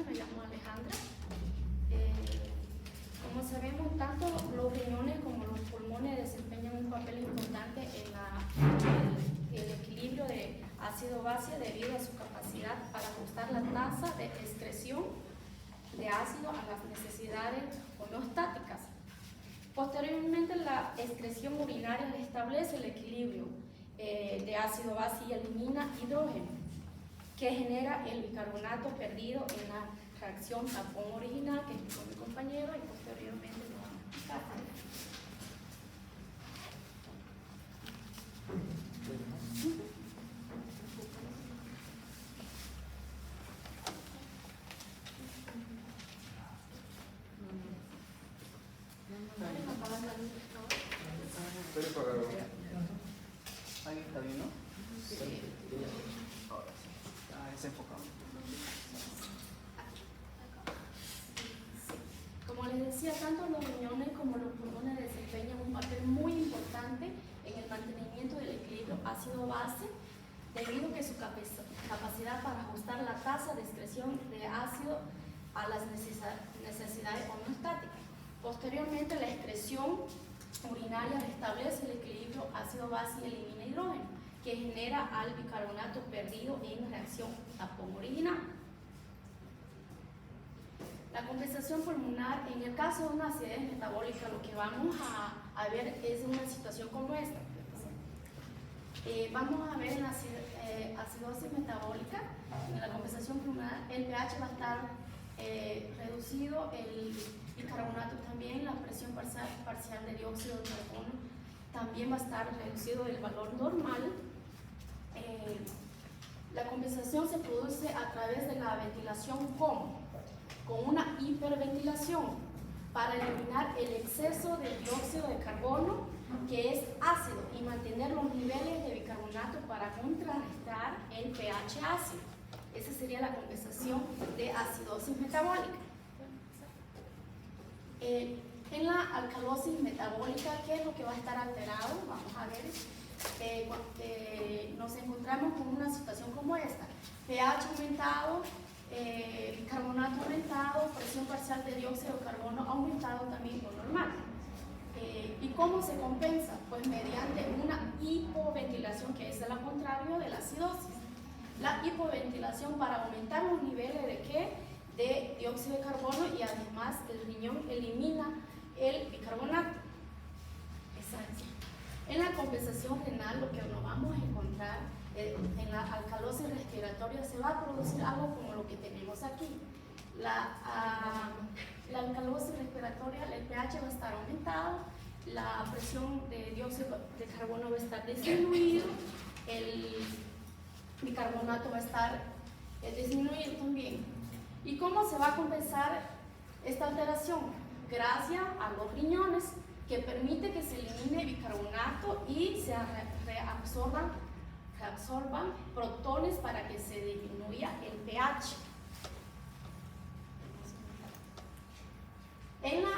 tardes, me llamo Alejandra. Como sabemos, tanto los riñones como los pulmones desempeñan un papel importante en el equilibrio de ácido-base debido a su capacidad para ajustar la tasa de excreción de ácido a las necesidades homeostáticas. Posteriormente, la excreción urinaria establece el equilibrio de ácido-base y elimina hidrógeno, que genera el bicarbonato perdido en la reacción tapón original que explicó mi compañero y posteriormente lo vamos a explicar. Ahí está bien, ¿no? Sí. Ahora sí. Es enfocado. Como les decía, tanto los riñones como los pulmones desempeñan un papel muy importante en el mantenimiento del equilibrio ácido-base, debido a que su capacidad para ajustar la tasa de excreción de ácido a las necesidades homeostáticas. Posteriormente, la excreción urinaria restablece el equilibrio ácido-base y elimina hidrógeno, que genera al bicarbonato perdido en reacción tapón original. La compensación pulmonar, en el caso de una acidez metabólica, lo que vamos a ver es una situación como esta. Vamos a ver en la acidosis metabólica, en la compensación pulmonar, el pH va a estar reducido, el bicarbonato también, la presión parcial de dióxido de carbono también va a estar reducido del valor normal. La compensación se produce a través de la ventilación con una hiperventilación para eliminar el exceso de dióxido de carbono, que es ácido, y mantener los niveles de bicarbonato para contrarrestar el pH ácido. Esa sería la compensación de acidosis metabólica. En la alcalosis metabólica, ¿qué es lo que va a estar alterado? Vamos a ver. Nos encontramos con una situación como esta: pH aumentado, bicarbonato aumentado, presión parcial de dióxido de carbono aumentado también lo normal. ¿Y cómo se compensa? Pues mediante una hipoventilación, que es lo contrario de la acidosis. La hipoventilación para aumentar los niveles de ¿qué? De dióxido de carbono, y además el riñón elimina el bicarbonato. Exacto. En la compensación renal, lo que nos vamos a encontrar en la alcalosis respiratoria, se va a producir algo como lo que tenemos aquí. La alcalosis respiratoria, el pH va a estar aumentado, la presión de dióxido de carbono va a estar disminuido, el bicarbonato va a estar disminuido también. ¿Y cómo se va a compensar esta alteración? Gracias a los riñones, que permite que se elimine bicarbonato y se reabsorban protones para que se disminuya el pH. En la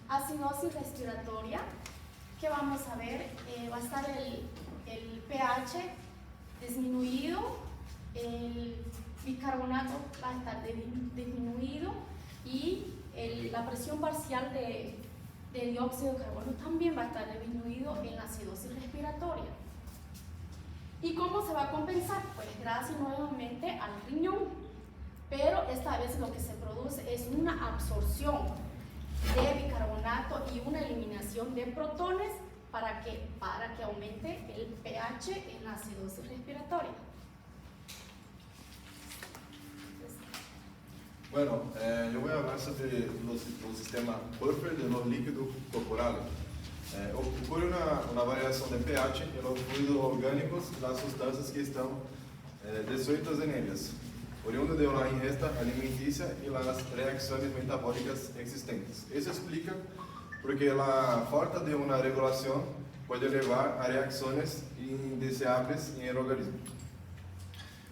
acidosis respiratoria, ¿qué vamos a ver? Va a estar el pH disminuido, el bicarbonato va a estar disminuido y la presión parcial de dióxido de carbono también va a estar disminuido en la acidosis respiratoria. ¿Y cómo se va a compensar? Pues gracias nuevamente al riñón, pero esta vez lo que se produce es una absorción de bicarbonato y una eliminación de protones para que aumente el pH en la acidosis respiratoria. Bueno, yo voy a hablar sobre el sistema Purford de los líquidos corporales. Ocurre una variación de pH en los fluidos orgánicos, las sustancias que están disueltas en ellas, oriundo de la ingesta alimenticia y las reacciones metabólicas existentes. Eso explica porque la falta de una regulación puede llevar a reacciones indeseables en el organismo.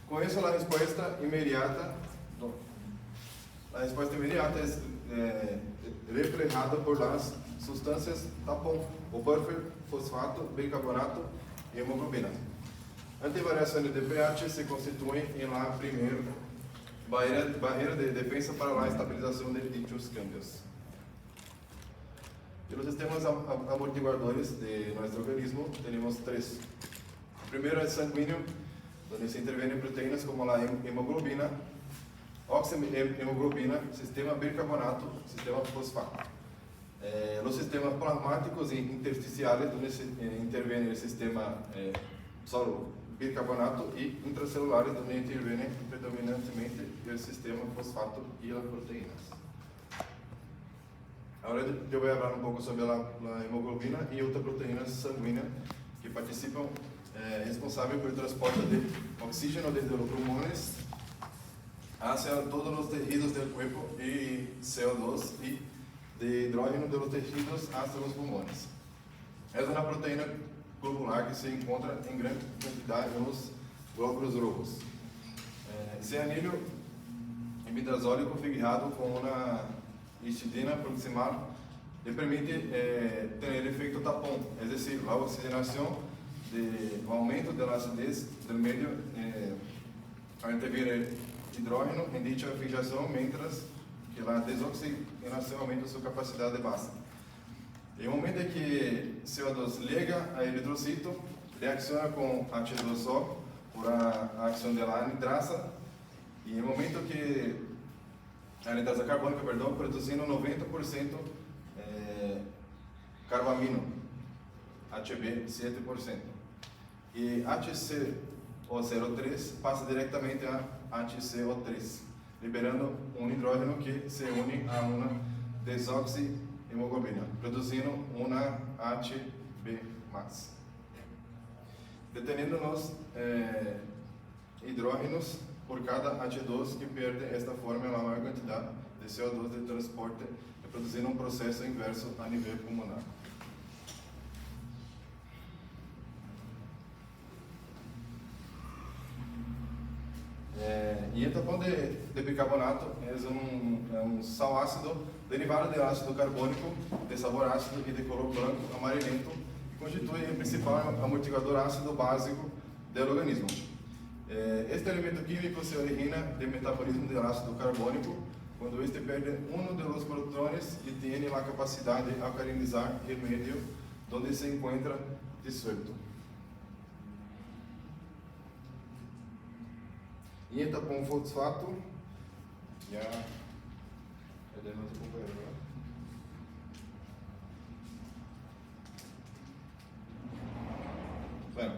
Con eso, la respuesta inmediata es reflejada por las sustancias tapón, o Purford, fosfato, bicarbonato y hemoglobina. Ante variaciones de pH se constituyen en la primera barreira de defensa para la estabilización de dichos cambios. Y los sistemas amortiguadores de nuestro organismo tenemos tres. El primero es sanguíneo, donde se intervienen proteínas como la hemoglobina, oxihemoglobina, sistema bicarbonato, sistema fosfato. Los sistemas plasmáticos e intersticiales, donde se interviene el sistema solo bicarbonato, y intracelulares, donde interviene predominantemente el sistema fosfato y las proteínas. Ahora yo voy a hablar un poco sobre la hemoglobina y otras proteínas sanguíneas que participan, responsables por el transporte de oxígeno desde los pulmones hacia todos los tejidos del cuerpo y CO2 y de hidrógeno de los tejidos hasta los pulmones. Es una proteína globular que se encuentra en gran cantidad en los glóbulos rojos. Ese anillo imidazólico fijado con una histidina proximal le permite tener efecto tapón, es decir, la oxigenación, el aumento de la acidez del medio al intervir el hidrógeno en dicha fijación, mientras que la desoxigenación aumenta su capacidad de base. En el momento en que CO2 llega al eritrocito, reacciona con H2O por la acción de la anidrasa, y en el momento que a anidrasa carbónica, producindo 90% carbamino, HB 7%. Y HCO03 pasa directamente a HCO3, liberando un hidrógeno que se une a una desoxihemoglobina, producindo una HB+. Deteniendo los hidrógenos por cada H2 que pierde esta forma la maior quantidade de CO2 de transporte, produzindo um processo inverso a nível pulmonar. E el tapón de bicarbonato é um sal ácido derivado de ácido carbônico de sabor ácido e de color branco amarelento, que constitui o principal amortiguador ácido básico do organismo. Este elemento químico se origina del metabolismo del ácido carbónico cuando este pierde uno de los protones y tiene la capacidad de alcalinizar el medio donde se encuentra disuelto. Y el tapón fosfato, ya es de nuestro compañero, ¿verdad? Bueno.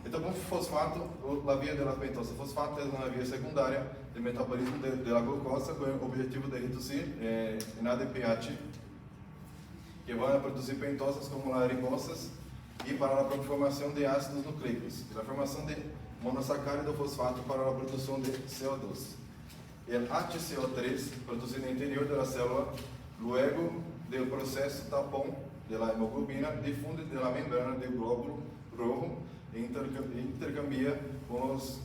El tapón fosfato, la vía de la pentosa fosfato, es una vía secundaria del metabolismo de la glucosa con el objetivo de reducir en ADPH, que van a producir pentosas como las ribosas y para la formación de ácidos nucleicos, y la formación de monosacárido fosfato para la producción de CO2. El HCO3, producido en el interior de la célula, luego del proceso tapón de la hemoglobina, difunde de la membrana del glóbulo rojo e intercambia com os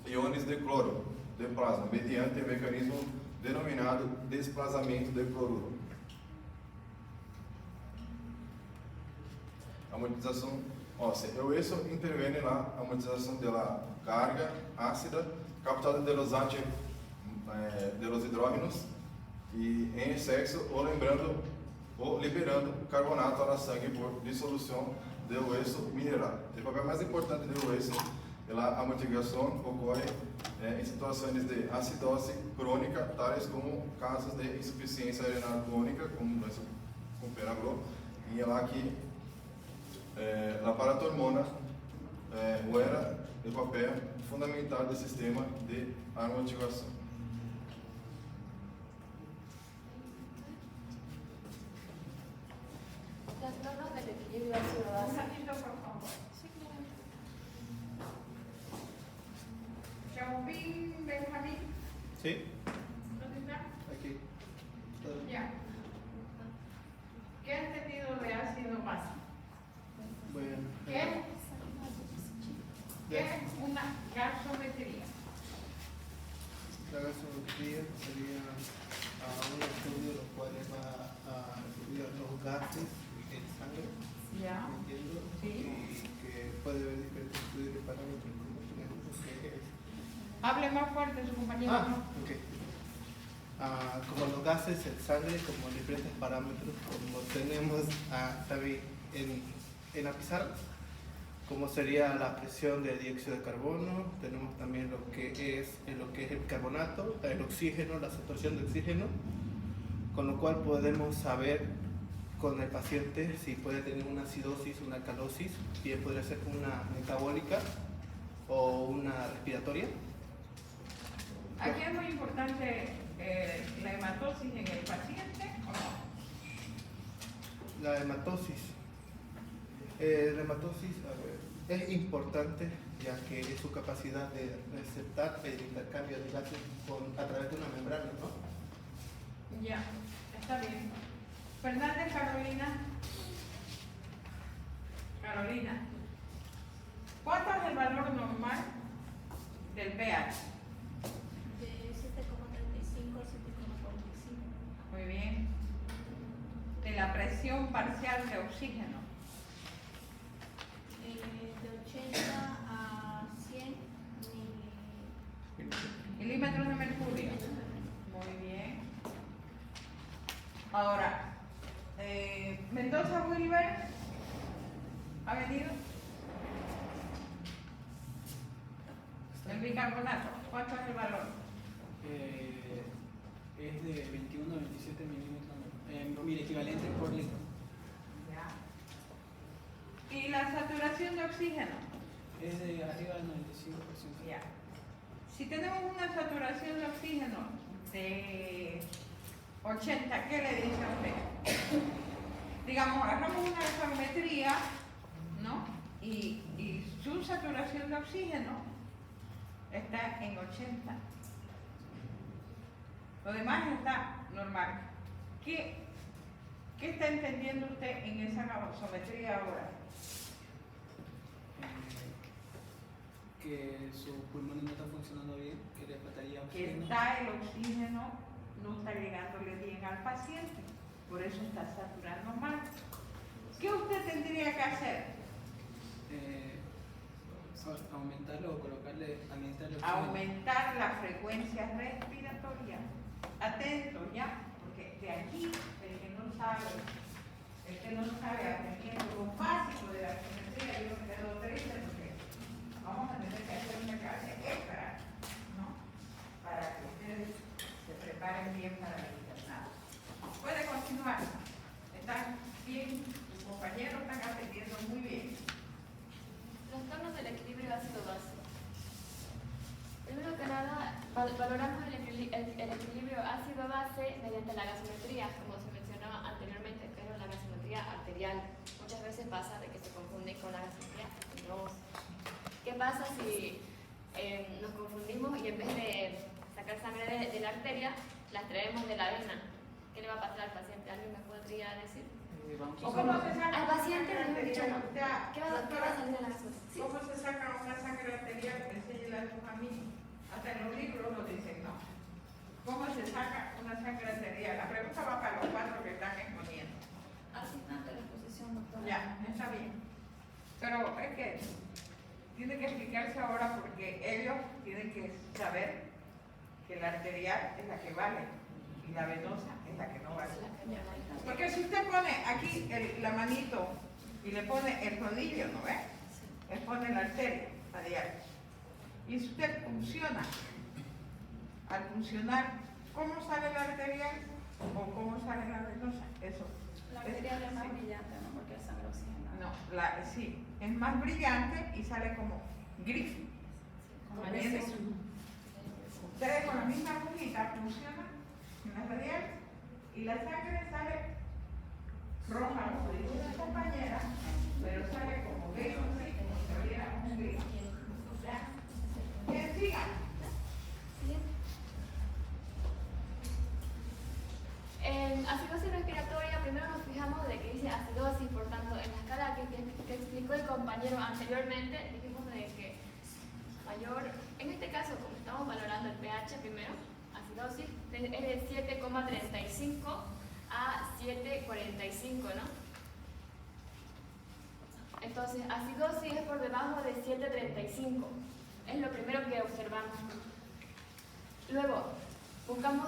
iones de cloro de plasma, mediante o mecanismo denominado desplazamento de cloruro. Amortização óssea. Isso intervém na amortização da carga ácida captada de los hidrógenos e em excesso ou liberando carbonato ao sangue por dissolução do hueso mineral. O papel mais importante do hueso é a amortiguação ocorre em situações de acidose crônica, tais como casos de insuficiência renal crônica, como nosso companheiro falou, e é lá que a paratormona era o papel fundamental do sistema de amortiguação. Las normas del equilibrio ácido-base. Un ratito, por favor. Chauvin, Benjamín, Sí, ¿dónde está? aquí. Ya. ¿Qué has entendido de ácido base? Bueno, ¿Qué es una gasometría? La gasometría sería un estudio los cuales va a estudiar los gases en sangre, Ya. entiendo, Sí. y que puede ver diferentes estudios de parámetros como por ejemplo que es Hable más fuerte su compañero. ¿No? Ok. Como los gases, el sangre, como diferentes parámetros, como tenemos también en la pizarra, como sería la presión de dióxido de carbono, tenemos también lo que es el carbonato, el oxígeno, la saturación de oxígeno, con lo cual podemos saber con el paciente si puede tener una acidosis, una alcalosis, bien podría ser una metabólica o una respiratoria. Aquí es muy importante la hematosis en el paciente, ¿o no? La hematosis. La hematosis, es importante ya que es su capacidad de receptar el intercambio de gases a través de una membrana, ¿no? Ya, está bien. Fernández Carolina. Carolina. ¿Cuánto es el valor normal del pH? De 7,35 a 7,45. Muy bien. De la presión parcial de oxígeno. De 80 a 100 Milímetros de mercurio. Muy bien. Ahora, Mendoza Wilber ha venido. El bicarbonato, ¿cuánto es el valor? Es de 21 a 27 milímetros, mil equivalentes por litro. Ya. ¿Y la saturación de oxígeno? Es de arriba del 95%. Ya. Si tenemos una saturación de oxígeno de 80, ¿qué le dice a usted? Digamos, agarramos una gasometría, ¿no? Y su saturación de oxígeno está en 80. Lo demás está normal. ¿Qué está entendiendo usted en esa gasometría ahora? Que sus pulmones no están funcionando bien, que le faltaría Que oxígeno. está el oxígeno, no está llegándole bien al paciente, por eso está saturando mal. ¿Qué usted tendría que hacer? Aumentarlo o colocarle, administrarle oxígeno. Aumentar la frecuencia respiratoria. Atento ya, porque de aquí el que no sabe aprendiendo lo básico de la geometría, yo me quedo triste porque vamos a tener que hacer una clase extra, ¿no? Para que ustedes se preparen bien para el internado. Puede continuar. Están bien, sus compañeros están atendiendo muy bien. Trastornos del equilibrio ácido-base. Primero que nada, valoramos el equilibrio ácido-base mediante la gasometría, como se mencionó anteriormente, pero la gasometría arterial. Muchas veces pasa de que se confunde con la gasometría arteriosa. ¿Qué pasa si nos confundimos y en vez de sacar sangre de la arteria, la extraemos de la vena? ¿Qué le va a pasar al paciente? ¿Alguien me podría decir? ¿O cómo se saca Al paciente, una mejor dicho, sangre no. arterial? ¿Qué va a salir de la gasometría? Sí. ¿Cómo se saca una sangre arterial? Enséñale a tus amigos. Hasta en los libros lo dicen, ¿no? ¿Cómo se saca una sangre arterial? La pregunta va para los cuatro que están exponiendo. Asignante de la exposición, doctora. Ya, está bien. Pero es que tiene que explicarse ahora porque ellos tienen que saber que la arterial es la que vale y la venosa es la que no vale. Porque si usted pone aquí la manito y le pone el rodillo, ¿no ve? Le pone la arteria radial. Y si usted funciona, al funcionar, ¿cómo sale la arterial o cómo sale la venosa? Eso. La arterial es más brillante, ¿no? Porque es sangre oxigenada. No, sí, es más brillante y sale como gris. Como ¿Entiendes? eso. Ustedes con la misma agujita funcionan en la radial y la sangre sale roja, como dice la compañera, pero sale como gris, así, como si hubiera un gris. ¿Ya? Bien, sigan. En acidosis respiratoria, primero nos fijamos de que dice acidosis, por tanto, en la escala que explicó el compañero anteriormente, dijimos de que mayor, en este caso, como estamos valorando el pH primero, acidosis es de 7,35 a 7,45, ¿no? Entonces, acidosis es por debajo de 7,35, es lo primero que observamos. Luego,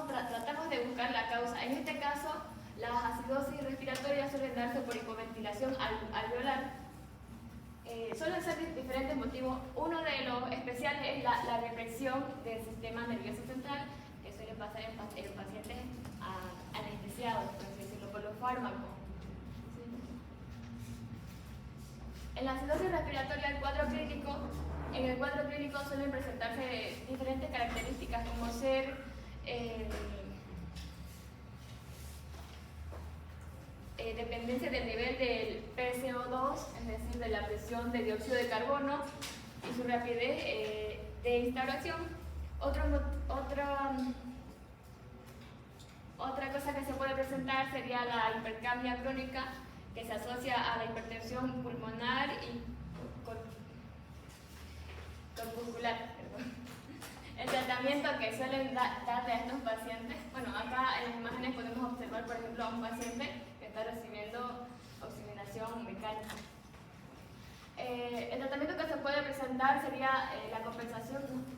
tratamos de buscar la causa. En este caso, las acidosis respiratorias suelen darse por hipoventilación alveolar. Suelen ser diferentes motivos. Uno de los especiales es la depresión del sistema nervioso central, que suele pasar en pacientes anestesiados, por así decirlo, por los fármacos. En la acidosis respiratoria, en el cuadro clínico suelen presentarse diferentes características, como ser dependencia del nivel del PCO2, es decir, de la presión de dióxido de carbono y su rapidez de instauración. Otra cosa que se puede presentar sería la hipercapnia crónica, que se asocia a la hipertensión pulmonar y corpuscular. El tratamiento que suelen darle a estos pacientes, bueno, acá en las imágenes podemos observar, por ejemplo, a un paciente que está recibiendo oxigenación mecánica. El tratamiento que se puede presentar sería la compensación.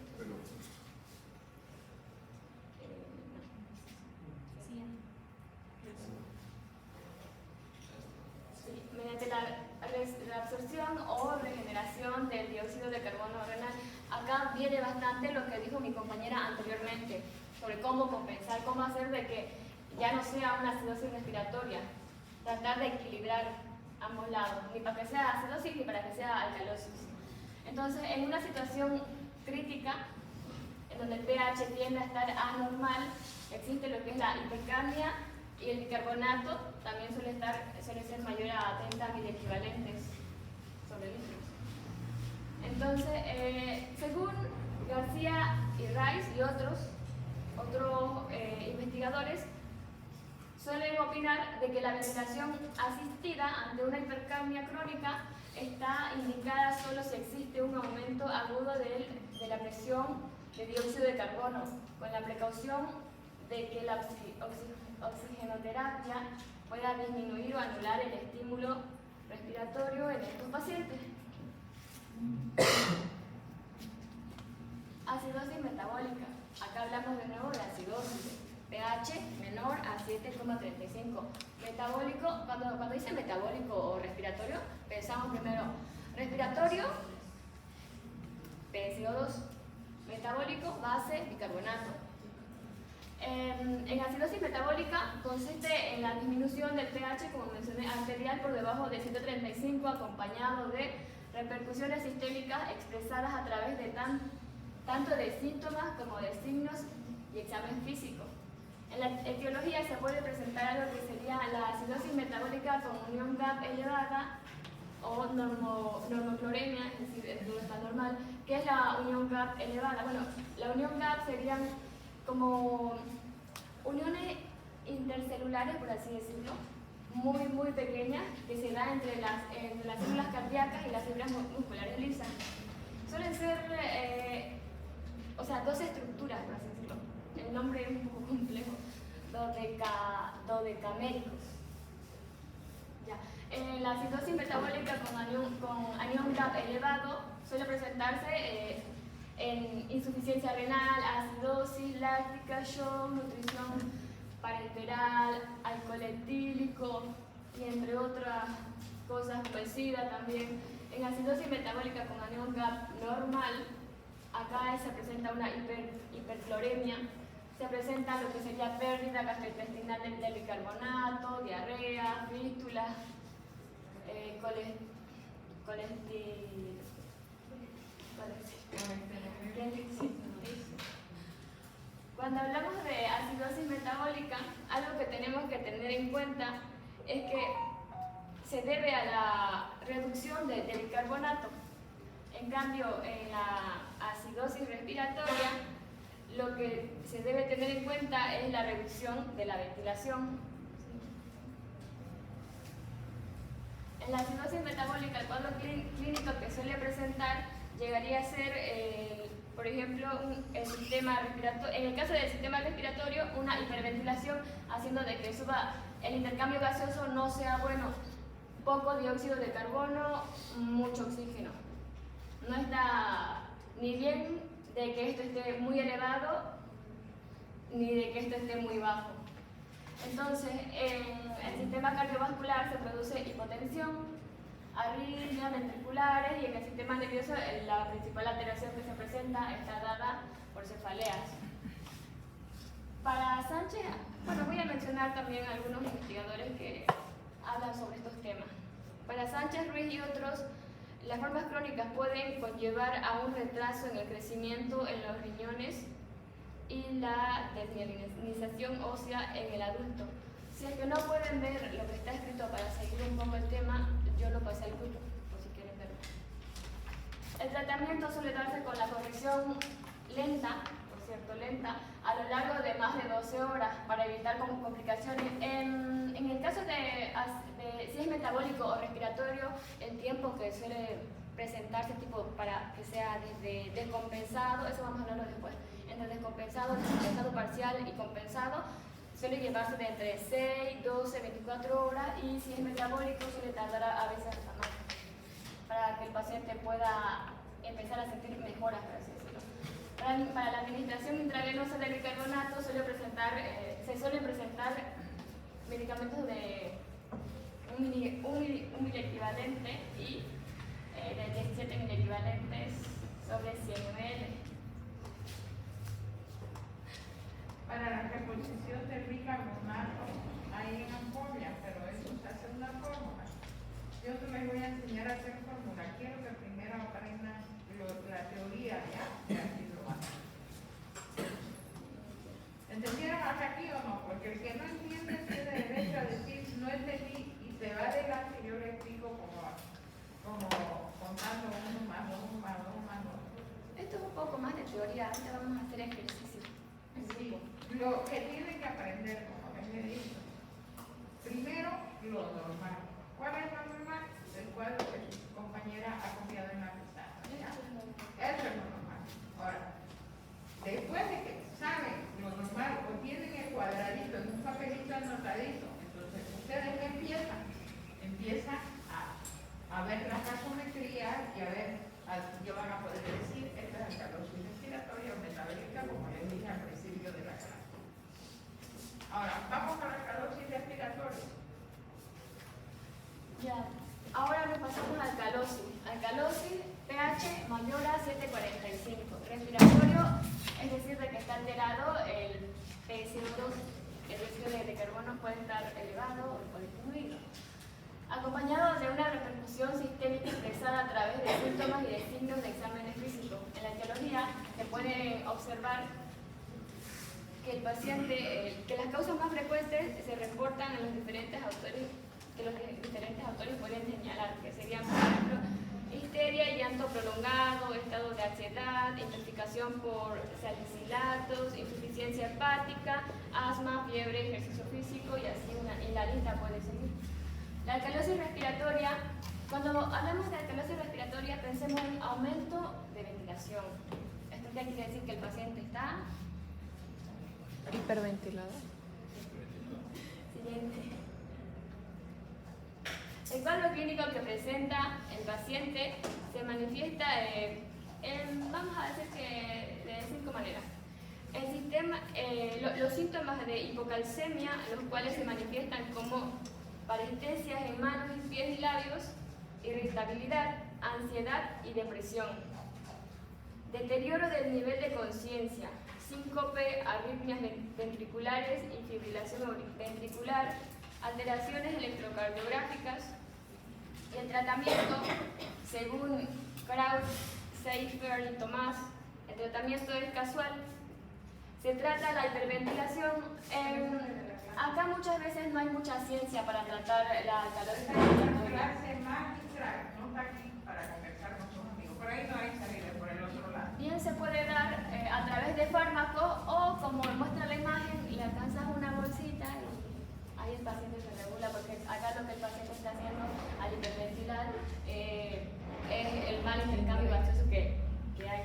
Mediante la absorción o regeneración del dióxido de carbono renal. Acá viene bastante lo que dijo mi compañera anteriormente sobre cómo compensar, cómo hacer de que ya no sea una acidosis respiratoria, tratar de equilibrar ambos lados, ni para que sea acidosis ni para que sea alcalosis. Entonces, en una situación crítica, en donde el pH tiende a estar anormal, existe lo que es la hipercapnia, y el bicarbonato también suele ser mayor a 30 miliequivalentes sobre litros. Entonces, según García y Rice y otros investigadores, suelen opinar de que la ventilación asistida ante una hipercapnia crónica está indicada solo si existe un aumento agudo de la presión de dióxido de carbono, con la precaución de que la oxigenoterapia pueda disminuir o anular el estímulo respiratorio en estos pacientes. Acidosis metabólica. Acá hablamos de nuevo de acidosis. pH menor a 7,35. Metabólico, cuando dice metabólico o respiratorio, pensamos primero respiratorio, PCO2. Metabólico, base, bicarbonato. En acidosis metabólica consiste en la disminución del pH, como mencioné, arterial por debajo de 135, acompañado de repercusiones sistémicas expresadas a través de tanto de síntomas como de signos y examen físico. En la etiología se puede presentar algo que sería la acidosis metabólica con unión GAP elevada o normocloremia, es decir, no está normal. ¿Qué es la unión GAP elevada? Bueno, la unión GAP serían como uniones intercelulares, por así decirlo, muy pequeñas, que se da entre las células cardíacas y las fibras musculares lisas. Suelen ser, dos estructuras, por así decirlo. El nombre es un poco complejo. Dodecaméricos. La acidosis metabólica con anión GAP elevado suele presentarse en insuficiencia renal, acidosis láctica, shock, nutrición parenteral, alcohol etílico y entre otras cosas, SIDA también. En acidosis metabólica con anión GAP normal, acá se presenta una hipercloremia, se presenta lo que sería pérdida gastrointestinal del bicarbonato, diarrea, fístulas, Cuando hablamos de acidosis metabólica, algo que tenemos que tener en cuenta es que se debe a la reducción del bicarbonato. En cambio, en la acidosis respiratoria, lo que se debe tener en cuenta es la reducción de la ventilación. En la acidosis metabólica, el cuadro clínico que suele presentar llegaría a ser, por ejemplo, el sistema respiratorio. En el caso del sistema respiratorio, una hiperventilación, haciendo de que suba el intercambio gaseoso no sea bueno. Poco dióxido de carbono, mucho oxígeno. No está ni bien de que esto esté muy elevado, ni de que esto esté muy bajo. Entonces, en el sistema cardiovascular se produce hipotensión, arritmias ventriculares, y en el sistema nervioso la principal alteración que se presenta está dada por cefaleas. Para Sánchez, bueno, voy a mencionar también algunos investigadores que hablan sobre estos temas. Para Sánchez, Ruiz y otros, las formas crónicas pueden conllevar a un retraso en el crecimiento en los riñones y la desmielinización ósea en el adulto. Si es que no pueden ver lo que está escrito para seguir un poco el tema, yo lo pasé al grupo, por si quieren verlo. El tratamiento suele darse con la corrección lenta, por cierto, lenta, a lo largo de más de 12 horas para evitar complicaciones. En el caso de si es metabólico o respiratorio, el tiempo que suele presentarse tipo para que sea desde descompensado, eso vamos a hablarlo después, entre descompensado, descompensado parcial y compensado, suele llevarse de entre 6, 12, 24 horas, y si es metabólico suele tardar a veces hasta más, para que el paciente pueda empezar a sentir mejoras, por así decirlo. Para la administración intravenosa de bicarbonato se suelen presentar medicamentos de un miliequivalente y de 17 miliequivalentes sobre 100 ml. Para la reposición del bicarbonato hay en ampolla, pero eso se hace una fórmula. Yo no les voy a enseñar a hacer fórmula. Quiero que primero aprendan la teoría ya, y así lo van a hacer. ¿Entendieron hasta aquí o no? Porque el que no entiende tiene derecho a decir no entendí y se va adelante. Yo le explico como contando 1 más 2 más 2 más 2. Esto es un poco más de teoría, ahorita vamos a hacer ejercicio. Sí, lo que tienen que aprender, como les he dicho, primero lo normal. ¿Cuál es lo normal? El cuadro que su compañera ha copiado en la pizarra. ¿Ya? Eso es lo normal. Ahora, después de que saben lo normal o tienen el cuadradito en un papelito anotadito, entonces ustedes empiezan a ver las gasometrías y a ver, yo van a poder decir, esta es alcalosis respiratoria o metabólica, como les dije al principio de la clase. Ahora, vamos a la alcalosis respiratoria. Ya, ahora nos pasamos al alcalosis. Alcalosis, pH mayor a 7,45. Respiratorio, es decir, de que está alterado el PCO2, el dióxido de carbono puede estar elevado o disminuido, acompañado de una repercusión sistémica expresada a través de síntomas y de signos de exámenes físicos. En la etiología se puede observar que el paciente, que las causas más frecuentes se reportan en los diferentes autores, que los diferentes autores pueden señalar, que serían, por ejemplo, histeria y llanto prolongado, estado de ansiedad, intoxicación por salicilatos, insuficiencia hepática, asma, fiebre, ejercicio físico, y así y la lista puede seguir. La alcalosis respiratoria, cuando hablamos de alcalosis respiratoria, pensemos en aumento de ventilación. Esto quiere decir que el paciente está hiperventilado. Siguiente. El cuadro clínico que presenta el paciente se manifiesta vamos a decir que de 5 maneras. Los síntomas de hipocalcemia, los cuales se manifiestan como parestesias en manos y pies y labios, irritabilidad, ansiedad y depresión. Deterioro del nivel de conciencia, síncope, arritmias ventriculares y fibrilación ventricular, alteraciones electrocardiográficas. Y el tratamiento, según Kraus, Seifer y Tomás, el tratamiento es casual. Se trata la hiperventilación. Acá muchas veces no hay mucha ciencia para tratar la alcalosis respiratoria. Clase magistral, no está aquí para conversar con sus amigos. Por ahí no hay salida, por el otro lado. Bien se puede dar a través de fármaco o, como muestra la imagen, le alcanzas una bolsita y ahí el paciente se regula, porque acá lo que el paciente está haciendo al hiperventilar es el mal intercambio gaseoso que hay.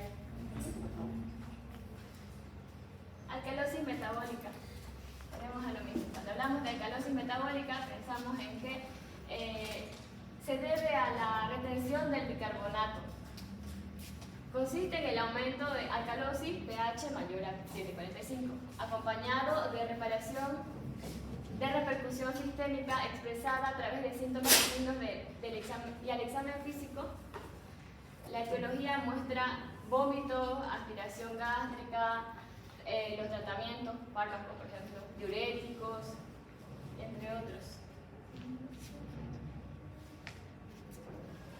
Alcalosis metabólica. Tenemos a lo mismo. Cuando hablamos de alcalosis metabólica, pensamos en que se debe a la retención del bicarbonato. Consiste en el aumento de alcalosis pH mayor a 7,45, acompañado de repercusión sistémica expresada a través de síntomas y signos y al examen físico. La etiología muestra vómitos, aspiración gástrica, los tratamientos, fármacos, por ejemplo, diuréticos, entre otros.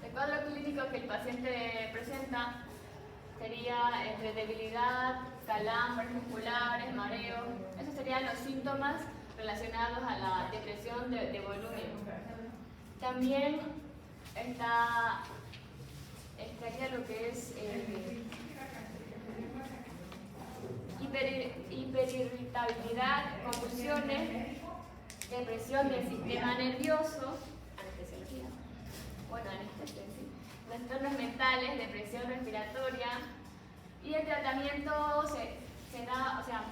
El cuadro clínico que el paciente presenta sería entre debilidad, calambres musculares, mareo. Esos serían los síntomas relacionados a la depresión de volumen. También estaría lo que es hiperirritabilidad, convulsiones, depresión del sistema nervioso, anestesiología, bueno, anestesia, sí, trastornos mentales, depresión respiratoria, y el tratamiento se da, o sea,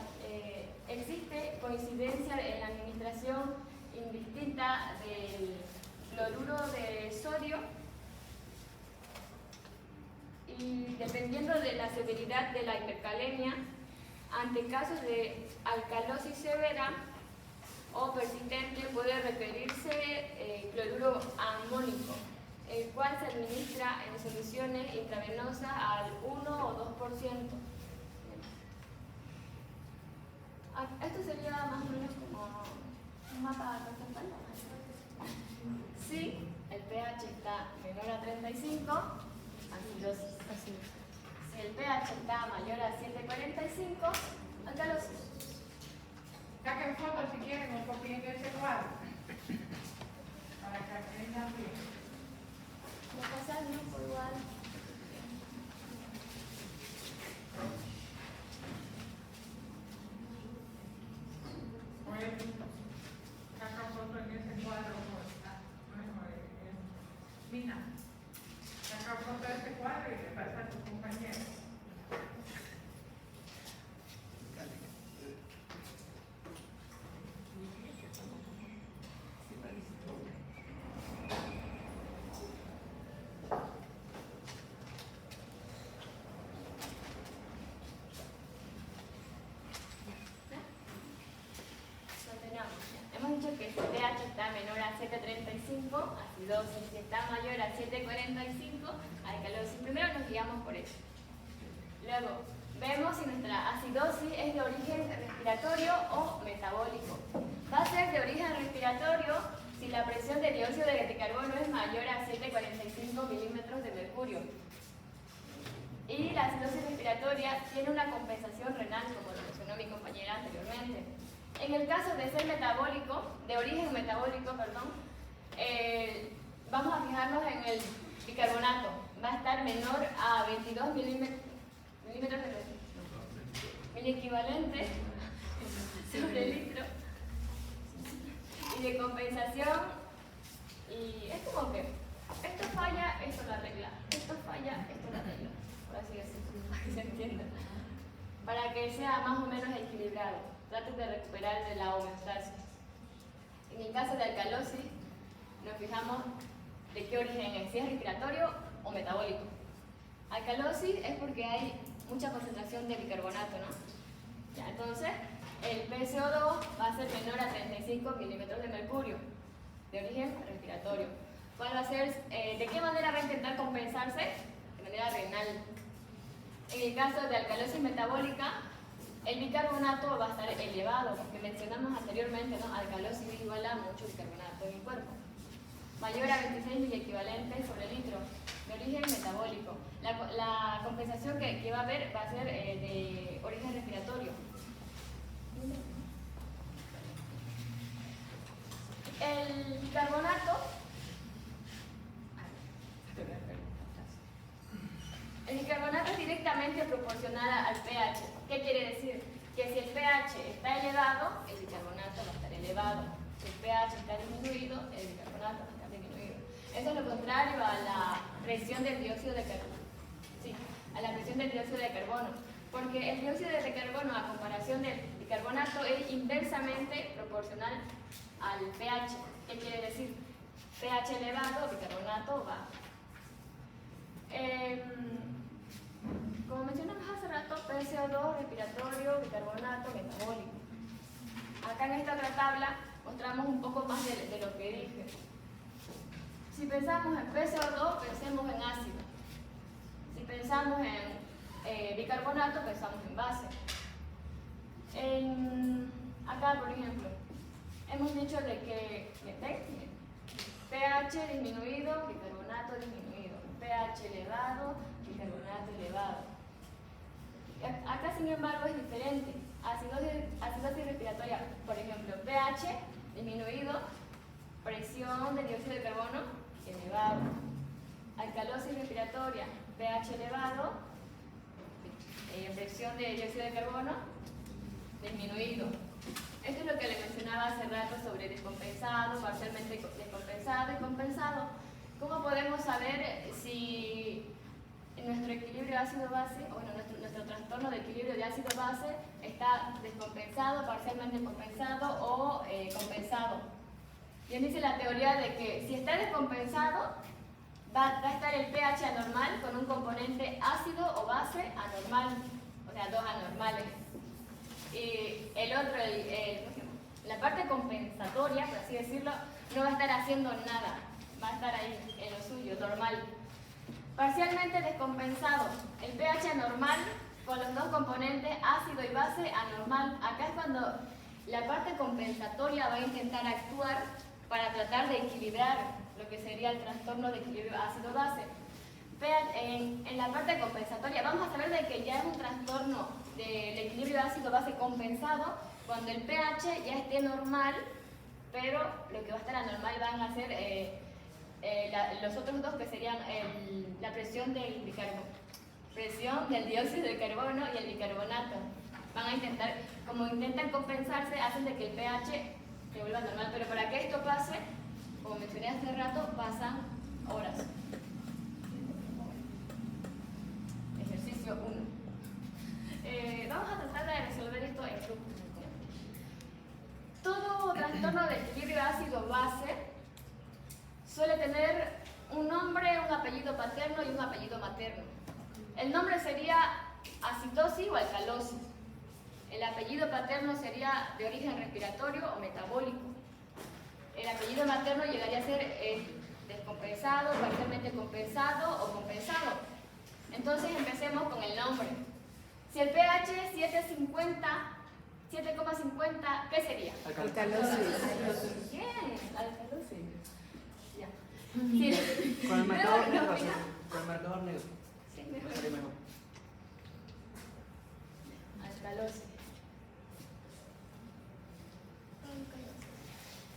existe coincidencia en la administración indistinta del cloruro de sodio y dependiendo de la severidad de la hipercalemia, ante casos de alcalosis severa o persistente puede requerirse cloruro amónico, el cual se administra en soluciones intravenosas al 1 o 2%. Esto sería más o menos como un mapa conceptual. Si el pH está menor a 35, acidosis. Si el pH está mayor a 7,45, alcalosis. Saquen fotos si quieren o copien ese cuadro para que aprendan bien. ¿Me pasa el grupo igual? Saca foto en ese cuadro. Mina, saca foto de ese cuadro y le pasa a tu compañero. Hemos dicho que si el pH está menor a 7,35, acidosis. Si está mayor a 7,45, alcalosis. Primero nos guiamos por eso. Luego, vemos si nuestra acidosis es de origen respiratorio o metabólico. Va a ser de origen respiratorio si la presión de dióxido de carbono es mayor a 7,45 milímetros de mercurio. Y la acidosis respiratoria tiene una compensación renal, como lo mencionó mi compañera anteriormente. En el caso de ser metabólico, de origen metabólico, perdón, vamos a fijarnos en el bicarbonato. Va a estar menor a 22 milímetros de miliequivalentes sobre litro. Y de compensación, y es como que esto falla, esto lo arregla. Esto falla, esto lo arregla. Por así decirlo, para que se entienda. Para que sea más o menos equilibrado. Traten de recuperar de la homeostasis. En el caso de alcalosis, nos fijamos de qué origen es, si es respiratorio o metabólico. Alcalosis es porque hay mucha concentración de bicarbonato, ¿no? Ya, entonces, el PCO2 va a ser menor a 35 milímetros de mercurio, de origen respiratorio. ¿Cuál va a ser, de qué manera va a intentar compensarse? De manera renal. En el caso de alcalosis metabólica, el bicarbonato va a estar elevado, porque mencionamos anteriormente, ¿no? Alcalosis igual a mucho bicarbonato en el cuerpo. Mayor a 26 miliequivalentes sobre litro, de origen metabólico. La compensación que va a haber va a ser de origen respiratorio. El bicarbonato es directamente proporcional al pH. ¿Qué quiere decir? Que si el pH está elevado, el bicarbonato va a estar elevado. Si el pH está disminuido, el bicarbonato va a estar disminuido. Eso es lo contrario a la presión del dióxido de carbono. Sí, a la presión del dióxido de carbono. Porque el dióxido de carbono, a comparación del bicarbonato, es inversamente proporcional al pH. ¿Qué quiere decir? pH elevado, bicarbonato bajo. como mencionamos hace rato, PCO2, respiratorio, bicarbonato, metabólico. Acá en esta otra tabla mostramos un poco más de lo que dije. Si pensamos en PCO2, pensemos en ácido. Si pensamos en bicarbonato, pensamos en base. Acá, por ejemplo, hemos dicho de que pH disminuido, bicarbonato disminuido. pH elevado, bicarbonato elevado. Acá, sin embargo, es diferente. Acidosis respiratoria, por ejemplo, pH disminuido, presión de dióxido de carbono elevado. Alcalosis respiratoria, pH elevado, presión de dióxido de carbono disminuido. Esto es lo que le mencionaba hace rato sobre descompensado, parcialmente descompensado y compensado. ¿Cómo podemos saber si nuestro equilibrio ácido-base, o bueno, nuestro trastorno de equilibrio de ácido-base está descompensado, parcialmente compensado o compensado? Bien dice la teoría de que si está descompensado, va a estar el pH anormal con un componente ácido o base anormal, o sea, dos anormales. Y el otro, la parte compensatoria, por así decirlo, no va a estar haciendo nada, va a estar ahí en lo suyo, normal. Parcialmente descompensado, el pH anormal con los dos componentes ácido y base anormal. Acá es cuando la parte compensatoria va a intentar actuar para tratar de equilibrar lo que sería el trastorno de equilibrio ácido-base. En la parte compensatoria vamos a saber de que ya es un trastorno del equilibrio ácido-base compensado cuando el pH ya esté normal, pero lo que va a estar anormal van a ser los otros dos, que serían la presión del dióxido de carbono y el bicarbonato. Van a intentar, como intentan compensarse, hacen de que el pH se vuelva normal, pero para que esto pase, como mencioné hace rato, pasan horas. Ejercicio 1. Vamos a tratar de resolver esto en grupos. Todo trastorno de equilibrio ácido-base suele tener un nombre, un apellido paterno y un apellido materno. El nombre sería acidosis o alcalosis. El apellido paterno sería de origen respiratorio o metabólico. El apellido materno llegaría a ser descompensado, parcialmente compensado o compensado. Entonces empecemos con el nombre. Si el pH es 7,50, ¿qué sería? Alcalosis. Bien, alcalosis. Ya. Con el marcador No, negro. mira. Con el marcador negro. Sí, Me mejor. sale mejor. Alcalosis.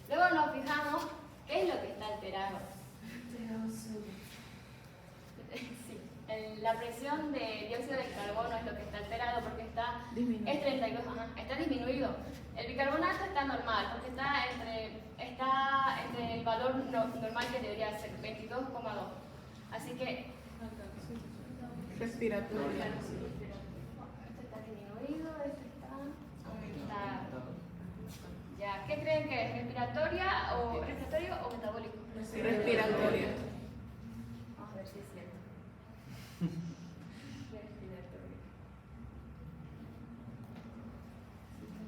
Luego nos fijamos qué es lo que está alterado. Sí, la presión de dióxido de carbono es lo que está alterado porque es 32, está disminuido. El bicarbonato está normal porque está entre el valor normal que debería ser, 22,2. Así que Respiratoria. este está disminuido, este está aumentado. Ya, ¿qué creen que es? ¿Respiratorio o metabólico? Respiratoria. Vamos a ver si es cierto. Respiratorio.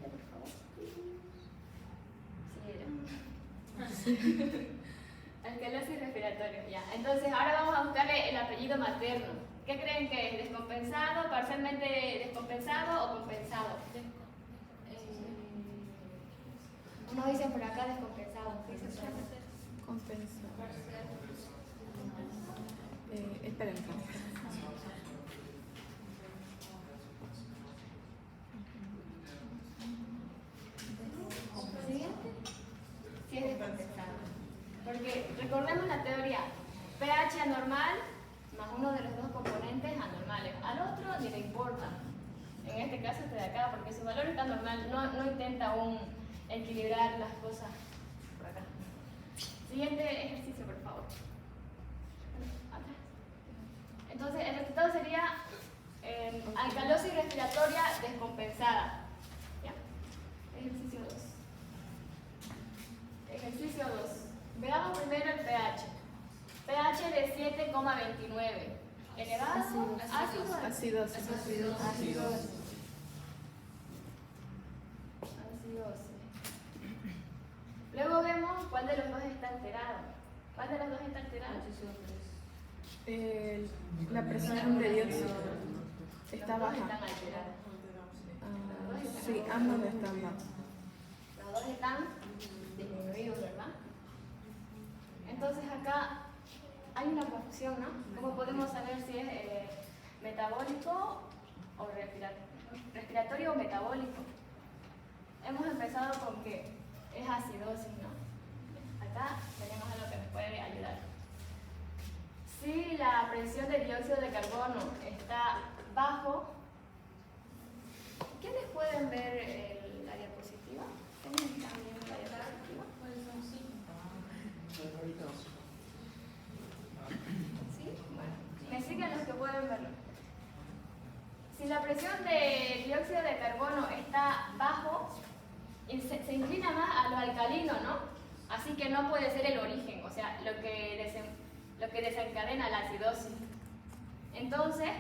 Por favor. Sí era. Alcalosis respiratorio, ya. Entonces ahora vamos a buscarle el apellido materno. ¿Qué creen que es? ¿Descompensado, parcialmente descompensado o compensado? Unos dicen por acá descompensado. Dicen por acá. Compensado. Esperen. Siguiente. Sí es descompensado. Porque recordemos la teoría. pH anormal más uno de los dos componentes anormales. Al otro ni le importa. En este caso este de acá, porque su valor está normal, no intenta equilibrar las cosas por acá. Siguiente ejercicio, por favor. Atrás. Entonces, el resultado sería alcalosis respiratoria descompensada. ¿Ya? Ejercicio 2. Ejercicio 2. Veamos primero el pH. pH de 7,29. elevado, ácido, Acidosis. acidosis. Luego vemos cuál de los dos está alterado. ¿Cuál de los dos está alterado? La presión de dióxido está Los dos baja. están alterados. Sí, ambos están bajos. Los dos están disminuidos, ¿verdad? Entonces acá hay una confusión, ¿no? ¿Cómo podemos saber si es metabólico o respiratorio o metabólico? Hemos empezado con que es acidosis, ¿no? Acá tenemos algo que nos puede ayudar. Si la presión de dióxido de carbono está bajo, ¿quiénes pueden ver la diapositiva? ¿Tienen también la diapositiva? ¿Sí? Bueno, me siguen los que pueden verlo. Si la presión de dióxido de carbono está bajo, se inclina más a lo alcalino, ¿no? Así que no puede ser el origen, o sea, lo que desencadena la acidosis. Entonces,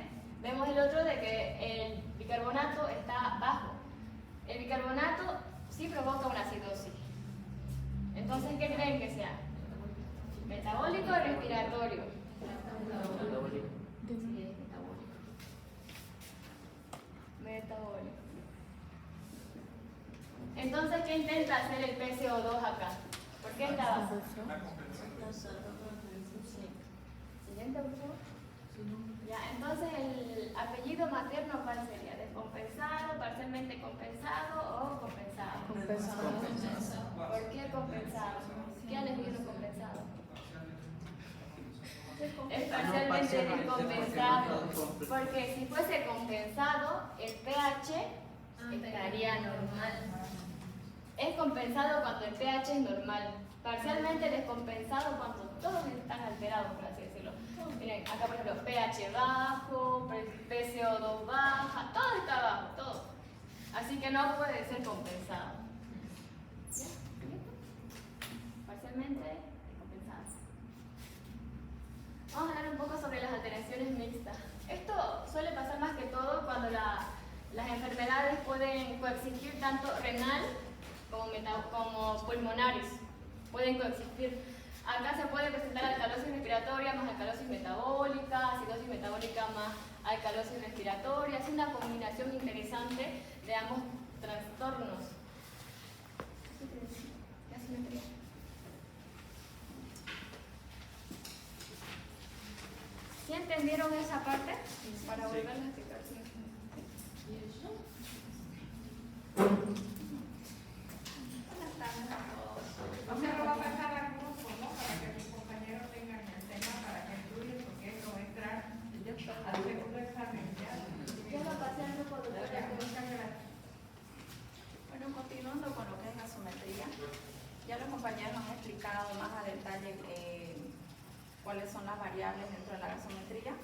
vemos el otro de que el bicarbonato está bajo. El bicarbonato sí provoca una acidosis. Entonces, ¿qué creen que sea? ¿Metabólico o respiratorio? Metabólico. Sí, es metabólico. Metabólico. Entonces, ¿qué intenta hacer el PCO2 acá? ¿Por qué está bajo? Siguiente, por favor. Ya, entonces el apellido materno, ¿cuál sería? ¿Descompensado, parcialmente compensado o compensado? Compensado. ¿Por qué compensado? ¿Qué les vino compensado? Es parcialmente descompensado, porque si fuese compensado, el pH estaría normal. Es compensado cuando el pH es normal, parcialmente descompensado cuando todos están alterados, por así decirlo. Miren, acá por ejemplo, pH bajo, PCO2 baja, todo está bajo, todo. Así que no puede ser compensado. ¿Ya? Parcialmente descompensado. Vamos a hablar un poco sobre las alteraciones mixtas. Esto suele pasar más que todo cuando las enfermedades pueden coexistir tanto renal como pulmonares. Pueden coexistir. Acá se puede presentar alcalosis respiratoria más alcalosis metabólica, acidosis metabólica más alcalosis respiratoria. Es una combinación interesante de ambos trastornos. La simetría. ¿Sí entendieron esa parte? Para volver a explicar. Buenas tardes a todos. O sea, lo va a pasar al grupo, ¿no? Para que mis compañeros tengan el tema para que estudien, porque esto va a entrar al segundo examen. Ya lo pasé al grupo de Muchas gracias. Bueno, continuando con lo que es gasometría, ya los compañeros han explicado más a detalle cuáles son las variables dentro de la gasometría,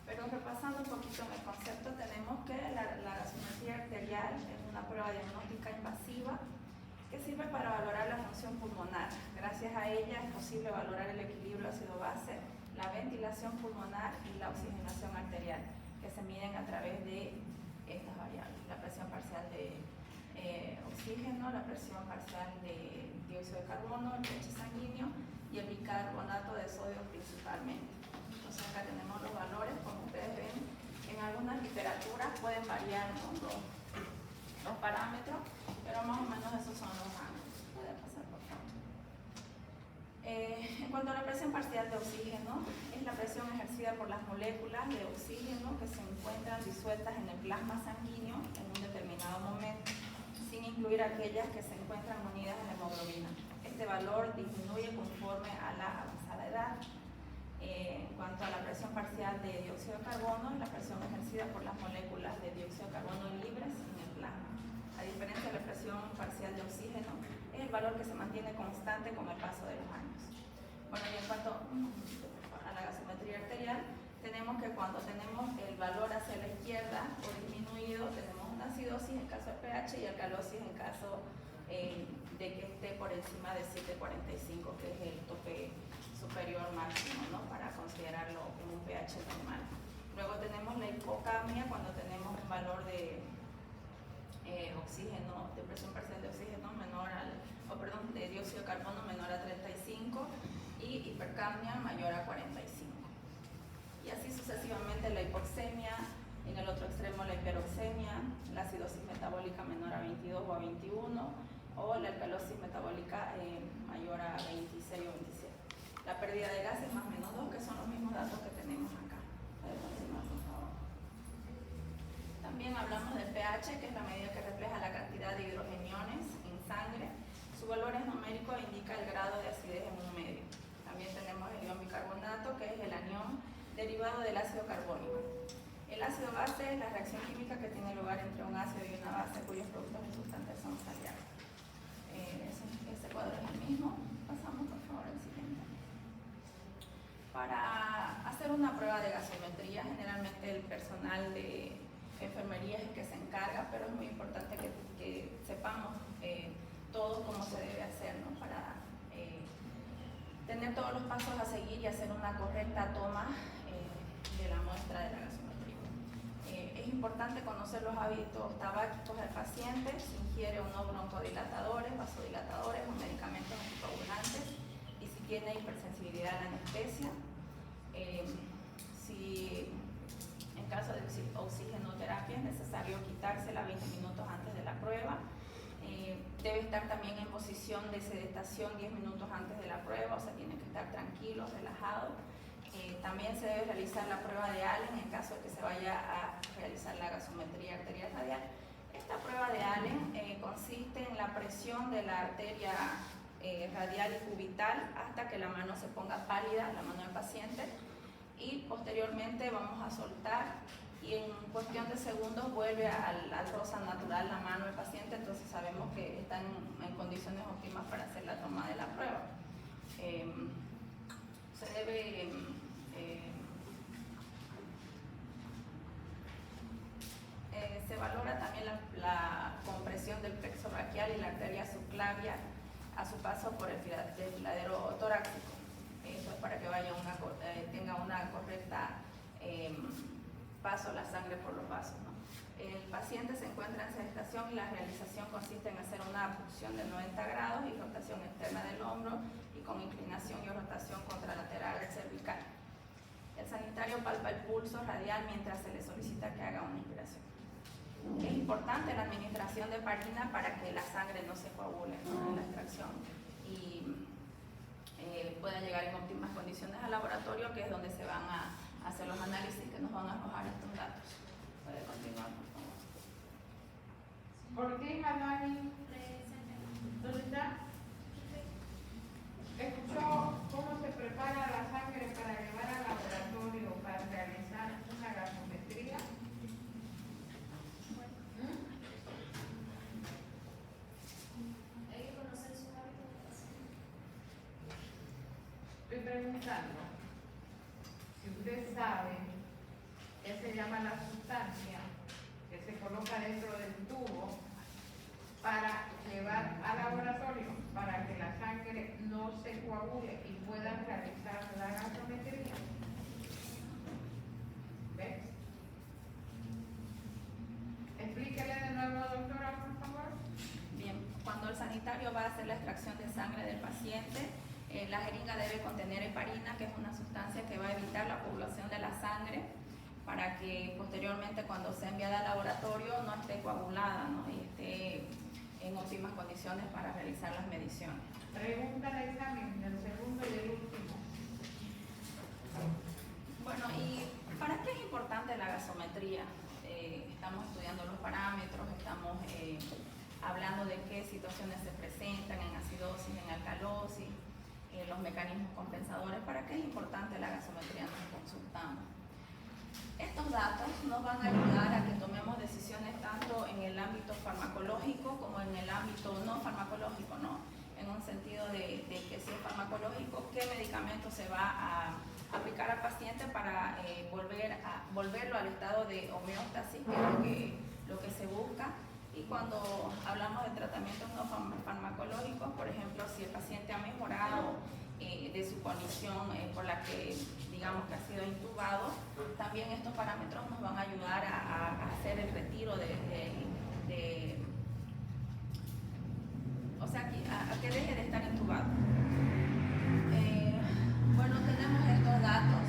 pero repasando un poquito en el concepto, tenemos que la gasometría arterial es una prueba diagnóstica invasiva que sirve para valorar la función pulmonar. Gracias a ella es posible valorar el equilibrio ácido-base, la ventilación pulmonar y la oxigenación arterial, que se miden a través de estas variables: la presión parcial de oxígeno, la presión parcial de dióxido de carbono, el pH sanguíneo y el bicarbonato de sodio principalmente. Entonces acá tenemos los valores, como ustedes ven, en algunas literaturas pueden variar, ¿no?, los parámetros, pero más o menos esos son los rangos. Puede pasar, por favor. En cuanto a la presión parcial de oxígeno, es la presión ejercida por las moléculas de oxígeno que se encuentran disueltas en el plasma sanguíneo en un determinado momento, sin incluir aquellas que se encuentran unidas a la hemoglobina. Este valor disminuye conforme a la avanzada edad. En cuanto a la presión parcial de dióxido de carbono, la presión ejercida por las moléculas de dióxido de carbono libres en el plasma. A diferencia de la presión parcial de oxígeno, es el valor que se mantiene constante con el paso de los años. Bueno, y en cuanto a la gasometría arterial, tenemos que cuando tenemos el valor hacia la izquierda o disminuido, tenemos una acidosis en caso de pH y alcalosis en caso de que esté por encima de 7.45, que es el tope superior máximo, ¿no?, para considerarlo como un pH normal. Luego tenemos la hipocapnia cuando tenemos un valor de oxígeno, de presión parcial de oxígeno menor de dióxido de carbono menor a 35 y hipercapnia mayor a 45. Y así sucesivamente la hipoxemia, en el otro extremo la hiperoxemia, la acidosis metabólica menor a 22 o a 21 o la alcalosis metabólica mayor a 26 o 27. La pérdida de gases más menos 2, que son los mismos datos que tenemos acá. Puede continuar, por favor. También hablamos del pH, que es la medida que refleja la cantidad de hidrogeniones en sangre. Su valor es numérico e indica el grado de acidez en un medio. También tenemos el ion bicarbonato, que es el anión derivado del ácido carbónico. El ácido base es la reacción química que tiene lugar entre un ácido y una base cuyos productos resultantes son saliados. Este cuadro es el mismo. Pasamos por favor al siguiente. Para hacer una prueba de gasometría, generalmente el personal de enfermería es el que se encarga, pero es muy importante que sepamos todo cómo se debe hacer, ¿no? Para tener todos los pasos a seguir y hacer una correcta toma de la muestra de la gasometría. Es importante conocer los hábitos tabáquicos del paciente, si ingiere o no broncodilatadores, vasodilatadores o medicamentos anticoagulantes y si tiene hipersensibilidad a la anestesia. Si en caso de oxigenoterapia es necesario quitársela 20 minutos antes de la prueba. Debe estar también en posición de sedestación 10 minutos antes de la prueba, o sea, tiene que estar tranquilo, relajado. También se debe realizar la prueba de Allen en caso de que se vaya a realizar la gasometría arterial radial. Esta prueba de Allen consiste en la presión de la arteria radial y cubital hasta que la mano se ponga pálida, la mano del paciente, y posteriormente vamos a soltar y en cuestión de segundos vuelve al rosa natural la mano del paciente, entonces sabemos que están en condiciones óptimas para hacer la toma de la prueba. Se debe se valora también la compresión del plexo braquial y la arteria subclavia a su paso por el desfiladero torácico. Eso es para que tenga una correcta paso la sangre por los vasos, ¿no? El paciente se encuentra en sedestación y la realización consiste en hacer una abducción de 90 grados y rotación externa del hombro y con inclinación y rotación contralateral cervical. El sanitario palpa el pulso radial mientras se le solicita que haga una inspiración. Es importante la administración de heparina para que la sangre no se coagule, ¿no?, en la extracción y pueda llegar en óptimas condiciones al laboratorio, que es donde se van a hacer los análisis que nos van a arrojar estos datos. Puede continuar, por favor. ¿Por qué Manuel? ¿Dónde está? ¿Escuchó cómo se prepara la sangre para llevar al laboratorio para realizar una gasometría? Hay que conocer sus hábitos de paciente. Estoy preguntando si usted sabe qué se llama la sustancia que se coloca dentro del tubo para llevar al laboratorio para que la sangre no se coagule y puedan realizar la gasometría. ¿Ves? Explíquele de nuevo, doctora, por favor. Bien, cuando el sanitario va a hacer la extracción de sangre del paciente, la jeringa debe contener heparina, que es una sustancia que va a evitar la coagulación de la sangre para que posteriormente cuando sea enviada al laboratorio no esté coagulada, ¿no?, y esté en óptimas condiciones para realizar las mediciones. Pregunta de examen, el segundo y el último. Bueno, ¿y para qué es importante la gasometría? Estamos estudiando los parámetros, estamos hablando de qué situaciones se presentan en acidosis, en alcalosis, los mecanismos compensadores. ¿Para qué es importante la gasometría? Nos consultamos. Estos datos nos van a ayudar a que tomemos decisiones tanto en el ámbito farmacológico como en el ámbito no farmacológico, ¿no? En un sentido de que si es farmacológico, qué medicamento se va a aplicar al paciente para volverlo al estado de homeostasis, que es lo que se busca. Y cuando hablamos de tratamientos no farmacológicos, por ejemplo, si el paciente ha mejorado de su condición por la que digamos que ha sido intubado, también estos parámetros nos van a ayudar a hacer el retiro o sea, a que deje de estar intubado. Bueno, tenemos estos datos.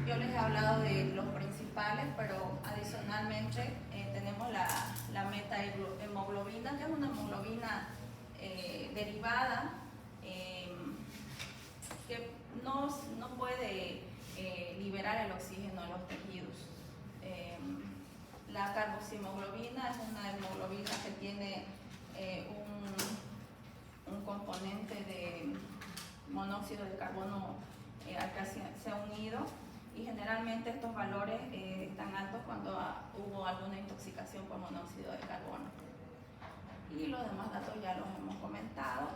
Yo les he hablado de los principales, pero adicionalmente tenemos la metahemoglobina, que es una hemoglobina derivada que no puede liberar el oxígeno en los tejidos. La carboxiemoglobina es una hemoglobina que tiene un componente de monóxido de carbono al que se ha unido, y generalmente estos valores están altos cuando hubo alguna intoxicación por monóxido de carbono. Y los demás datos ya los hemos comentado.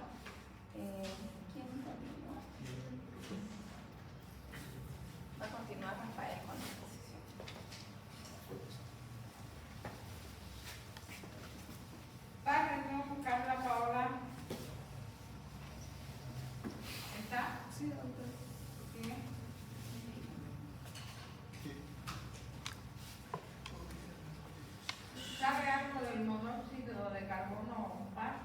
¿Quién terminó? Va a continuar Rafael con la exposición. Para no Carla Paola. ¿Está? Sí, doctor. ¿Sí? ¿Sabe algo del monóxido de carbono, Paz?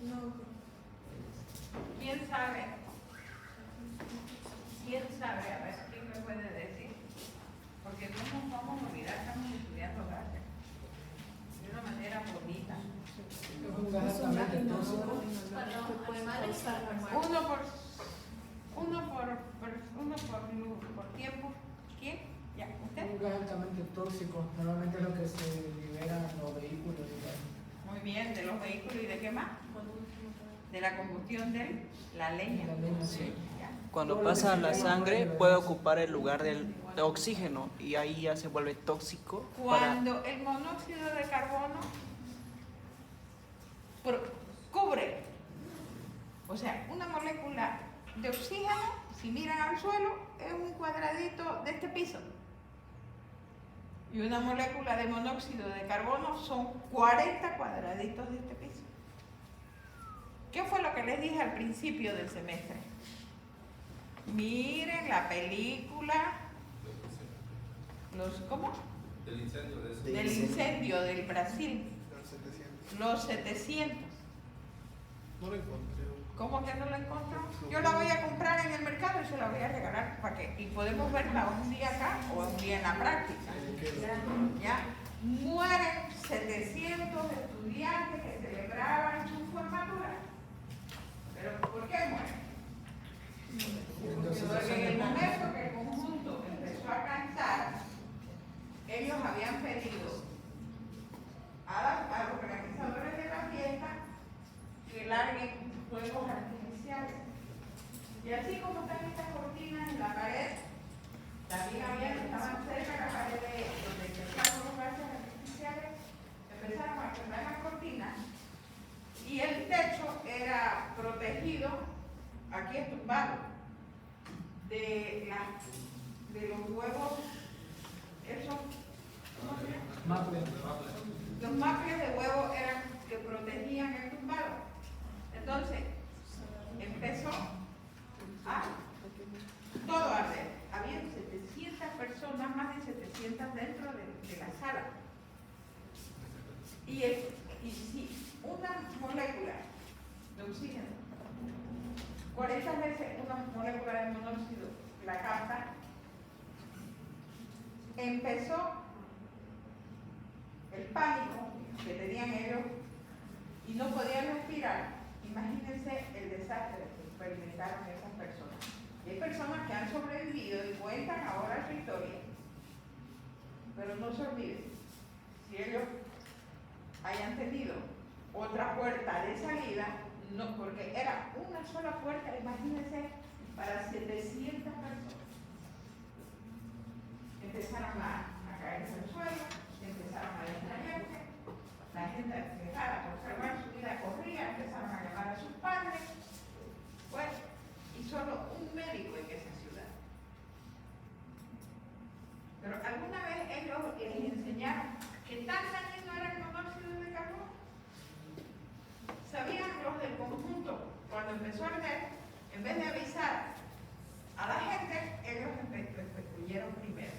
No. ¿Quién sabe? ¿Quién sabe? A ver, ¿quién me puede decir? Porque no nos vamos a olvidar, estamos estudiando gases de una manera bonita. Es un gas altamente tóxico. Por tiempo. ¿Quién? Ya, Es ¿usted? un gas altamente tóxico. Normalmente es lo que se libera en los vehículos. Muy bien, ¿de los vehículos y de qué más? De la combustión de la leña. La leña, sí. Ya. Cuando pasa a la sangre puede ocupar el lugar del oxígeno y ahí ya se vuelve tóxico. Cuando el monóxido de carbono cubre, o sea, una molécula de oxígeno, si miran al suelo, es un cuadradito de este piso. Y una molécula de monóxido de carbono son 40 cuadraditos de este piso. ¿Qué fue lo que les dije al principio del semestre? Miren la película, ¿cómo? Del incendio del Brasil, los 700. No lo encontré. ¿Cómo que no la encontró? Yo la voy a comprar en el mercado y se la voy a regalar para que, y podemos verla un día acá o un día en la práctica. Ya mueren 700 estudiantes que celebraban su formatura. ¿Pero por qué mueren? Porque en el momento que el conjunto empezó a cantar, ellos habían pedido a los organizadores de la fiesta que larguen fuegos artificiales. Y así como están estas cortinas en la pared, también estaban cerca de la pared donde empezaron los gases artificiales, empezaron a quemar las cortinas y el techo era protegido, aquí estumbado, de los huevos, esos, ¿cómo se llama? Los maples de huevo eran que protegían el tumbado. Entonces, empezó a todo arder. Había 700 personas, más de 700 dentro de la sala. Y si una molécula de oxígeno, 40 veces una molécula de monóxido la capta, empezó el pánico que tenían ellos y no podían respirar. Imagínense el desastre que experimentaron esas personas. Y hay personas que han sobrevivido y cuentan ahora su historia, pero no se olviden, si ellos hayan tenido otra puerta de salida, no, porque era una sola puerta, imagínense, para 700 personas. Empezaron a caerse al suelo, empezaron a desmayarse, la gente dejara por salvar su vida, corría, empezaron a llamar a sus padres. Bueno, y solo un médico en esa ciudad. Pero alguna vez ellos les enseñaron que tan dañino era el monóxido de carbono. sabían los del conjunto, cuando empezó a arder, en vez de avisar a la gente, ellos huyeron primero.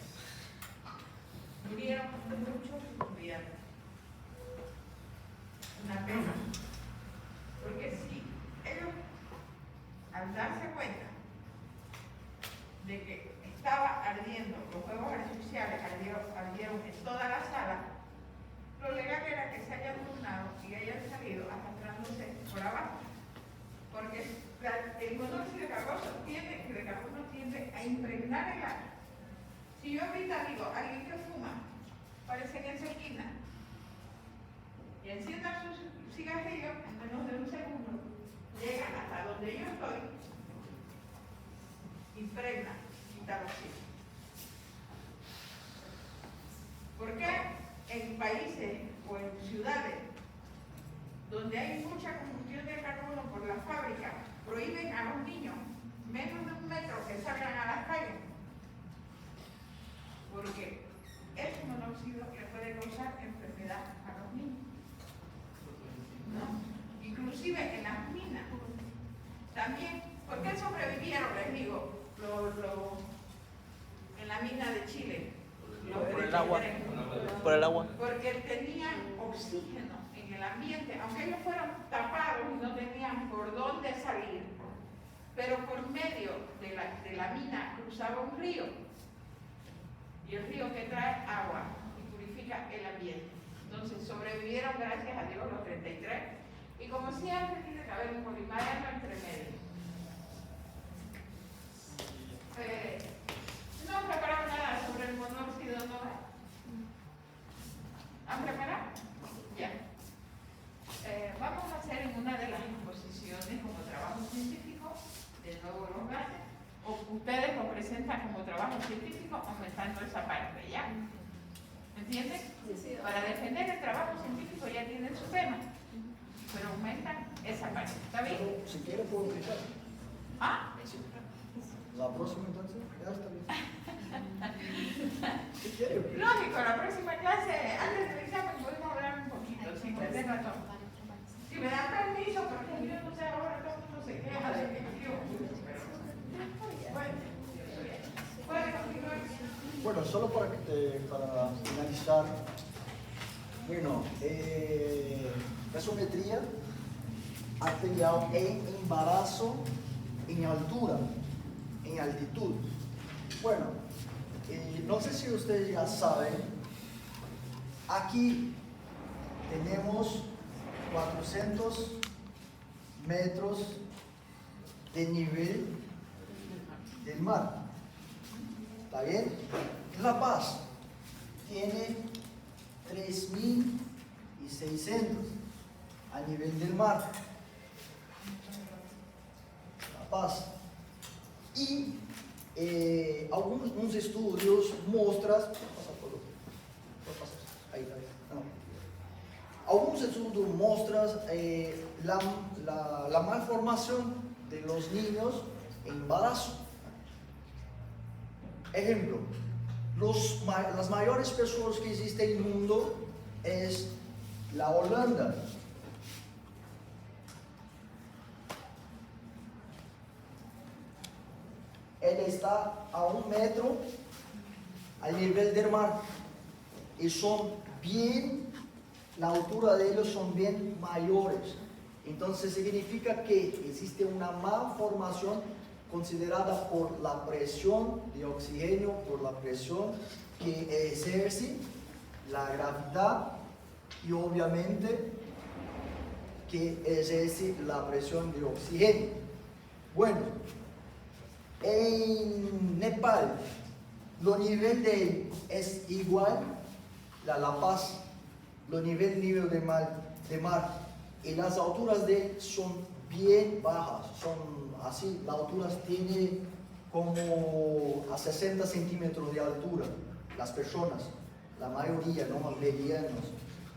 Murieron muchos estudiantes. Una pena. Porque si ellos, al darse cuenta de que estaba ardiendo, los fuegos artificiales ardieron en toda la sala, lo legal era que se hayan turnado y hayan salido arrastrándose por abajo. Porque el monóxido de carbono tiende a impregnar el aire. Si yo ahorita digo, alguien que fuma, parece en esa esquina, y encienda sus cigarrillos, en menos de un segundo, llegan hasta donde yo estoy, impregna, quita oxígeno. ¿Por qué en países o en ciudades donde hay mucha combustión de carbono por la fábrica prohíben a los niños menos de 1 metro que salgan a las calles? Porque ese monóxido le puede causar enfermedad a los niños, ¿no? Inclusive en las minas. También, ¿por qué sobrevivieron, les digo, en la mina de Chile? Por el agua. Por el agua. Porque tenían oxígeno en el ambiente, aunque ellos fueron tapados y no tenían por dónde salir, pero por medio de la mina cruzaba un río, y el río que trae agua y purifica el ambiente. Entonces sobrevivieron, gracias a Dios, los 33, y como siempre tiene que haber un polimario entre medio. No han preparado nada sobre el monóxido, ¿no? ¿Han preparado? Ya. Vamos a hacer en una de las exposiciones como trabajo científico, de nuevo los gases, o ustedes lo presentan como trabajo científico aumentando esa parte, ¿ya? ¿Entienden? Sí. Para defender el trabajo científico ya tienen su tema, pero aumentan esa parte. ¿Está bien? Si quiere puedo explicar. ¿Ah? La próxima entonces, ya está bien. Si quiere. Lógico, la próxima clase, antes del examen podemos hablar un poquito, si me den razón. Si me dan permiso, porque yo no sé, ahora todo el mundo se queja de que yo. Bueno, ¿puede continuar? Bueno, solo para finalizar, bueno, gasometría arterial en embarazo en altura, en altitud. Bueno, no sé si ustedes ya saben, aquí tenemos 400 metros de nivel del mar. ¿Está bien? La Paz tiene 3.600 a nivel del mar. La Paz. Y algunos estudios muestran, algunos estudios muestran la malformación de los niños en embarazo. Ejemplo, las mayores personas que existen en el mundo es la Holanda. Él está a 1 metro al nivel del mar y son bien, la altura de ellos son bien mayores. Entonces significa que existe una malformación considerada por la presión de oxígeno, por la presión que ejerce la gravedad y obviamente que ejerce la presión de oxígeno. Bueno, en Nepal, lo nivel de él es igual a La Paz, lo nivel de mar, y las alturas de él son bien bajas, son así, las alturas tiene como a 60 centímetros de altura, las personas, la mayoría, no los medianos,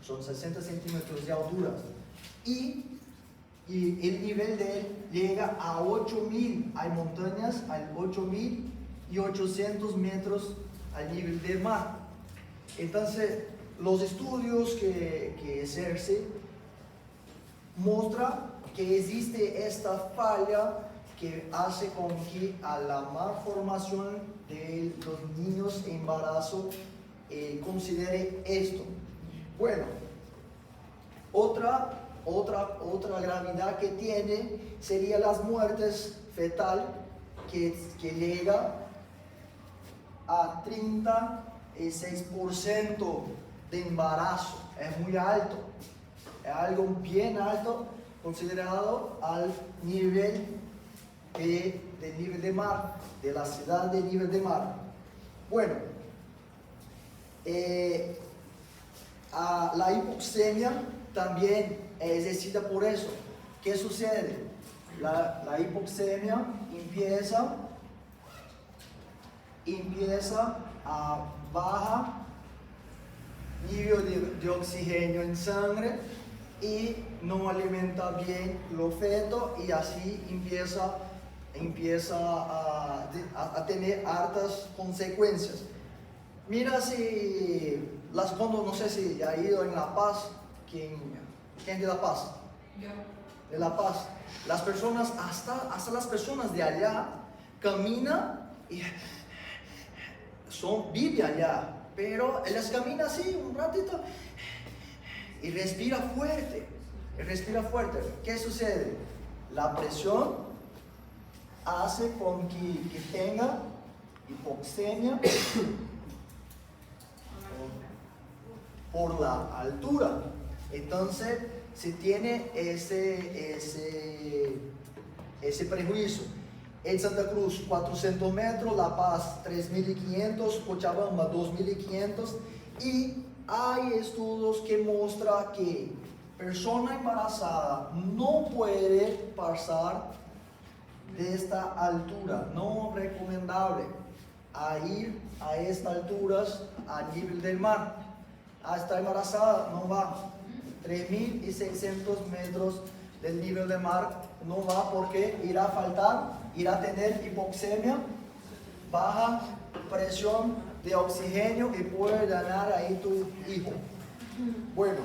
son 60 centímetros de altura, y el nivel de él llega a 8.000, hay montañas a 8.800 metros al nivel del mar. Entonces, los estudios que ejerce muestra que existe esta falla que hace con que a la malformación de los niños en embarazo considere esto. Bueno, otra gravedad que tiene sería las muertes fetal que llega a 36% de embarazo. Es muy alto, es algo bien alto considerado al nivel del nivel de mar, de la ciudad de nivel de mar. Bueno, la hipoxemia también es ejercida por eso. ¿Qué sucede? La hipoxemia empieza a bajar nivel de oxígeno en sangre y no alimenta bien los fetos y así empieza a tener hartas consecuencias. Mira si cuando no sé si ha ido en La Paz, ¿quién de La Paz? Yo. De La Paz. Las personas, hasta las personas de allá, caminan y viven allá, pero ellas caminan así un ratito y respira fuerte. ¿Qué sucede? La presión hace con que tenga hipoxemia por la altura. Entonces se tiene ese prejuicio. En Santa Cruz 400 metros, La Paz 3.500, Cochabamba 2.500 y hay estudios que muestran que persona embarazada no puede pasar de esta altura, no recomendable a ir a estas alturas a nivel del mar. A estar embarazada no va. 3.600 metros del nivel del mar no va porque irá a faltar, irá a tener hipoxemia, baja presión de oxígeno y puede dañar ahí tu hijo. Bueno,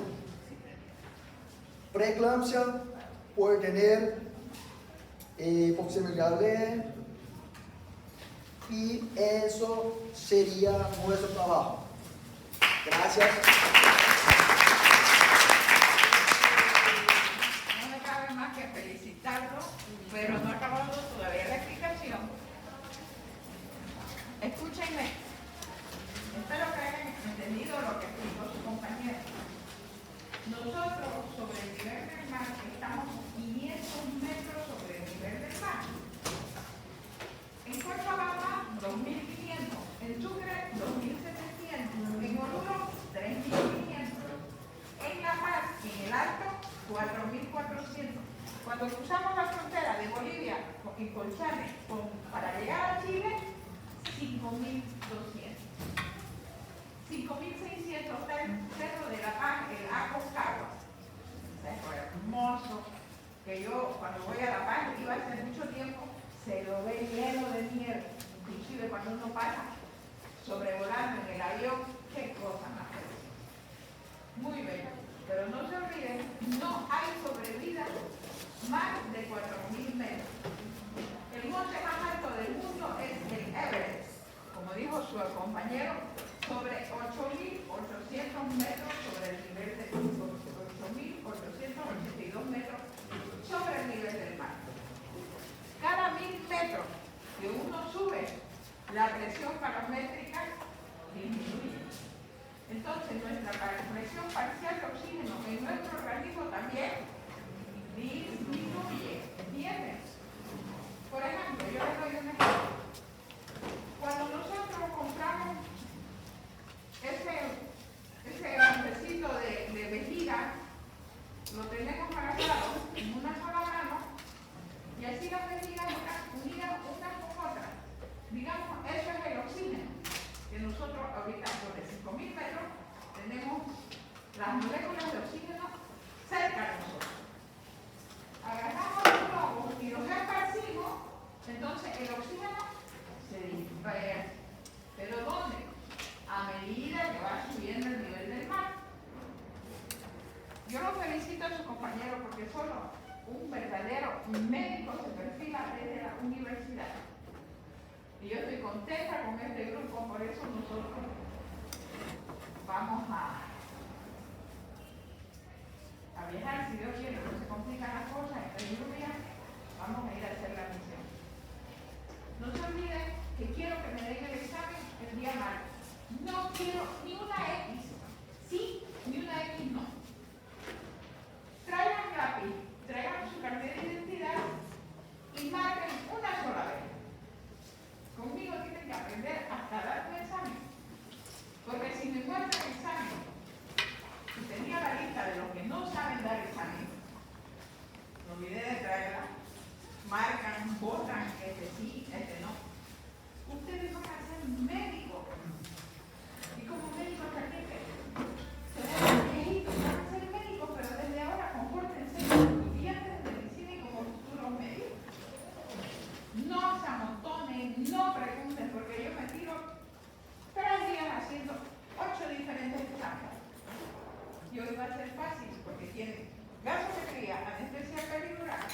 preeclampsia puede tener hipoxemia grave y eso sería nuestro trabajo. Gracias. No me cabe más que felicitarlo, pero no ha acabado todavía la explicación. Escúchenme. Espero que hayan entendido lo que explicó su compañero. Nosotros, sobre el nivel del mar, estamos 500 metros sobre el nivel del mar. En Cochabamba, 2.500. En Sucre, 2.700. En Oruro, 3.500. En La Paz, en el Alto, 4.400. Cuando cruzamos la frontera de Bolivia y Colchane para llegar a Chile, 5.200. 5.600 está el Cerro de La Paz, el Aconcagua. Cerro hermoso, que yo cuando voy a La Paz, iba hace mucho tiempo, se lo ve lleno de nieve. Inclusive cuando uno pasa sobrevolando en el avión, qué cosa más bella. Muy bello. Pero no se olviden, no hay sobrevida más de 4.000 metros. El monte más alto del mundo es el Everest, como dijo su compañero, sobre 8.800 metros sobre el nivel del mar. 8.882 metros sobre el nivel del mar. Cada 1.000 metros que uno sube, la presión barométrica disminuye. Entonces, nuestra presión parcial de oxígeno en nuestro organismo también disminuye. ¿Entienden? Por ejemplo, yo les doy un ejemplo. Cuando nosotros compramos ese hombrecito de vejiga, lo tenemos agarrado en una sola mano y así las vejigas están unidas unas con otras. Digamos, eso es el oxígeno, que nosotros ahorita sobre 5.000 metros tenemos las moléculas de oxígeno cerca de nosotros. Agarramos los globos y los esparcimos, entonces el oxígeno se dispersa. ¿Pero dónde? A medida que va subiendo el nivel del mar. Yo lo felicito felicito a su compañero porque solo un verdadero médico se perfila desde la universidad. Y yo estoy contenta con este grupo, por eso nosotros vamos a viajar, si Dios quiere, no se complican las cosas, en lluvia, vamos a ir a hacer la misión. No se olviden que quiero que me den el examen el día martes. No quiero ni una X, sí, ni una X no. Traigan lápiz, traigan su carnet de identidad y marquen una sola vez. Conmigo tienen que aprender hasta dar un examen. Porque si me muestran el examen, si tenía la lista de los que no saben dar examen, me olvidé de traerla, marcan, votan, este sí, este no. Ustedes van a ser médicos. Y como médicos también se ven viejitos, van a ser médicos, pero desde ahora compórtense como estudiantes de medicina y como futuros médicos. No se amontonen, no pregunten, porque yo me tiro 3 días haciendo 8 diferentes exámenes. Y hoy va a ser fácil porque tienen gasometría, anestesia peridural,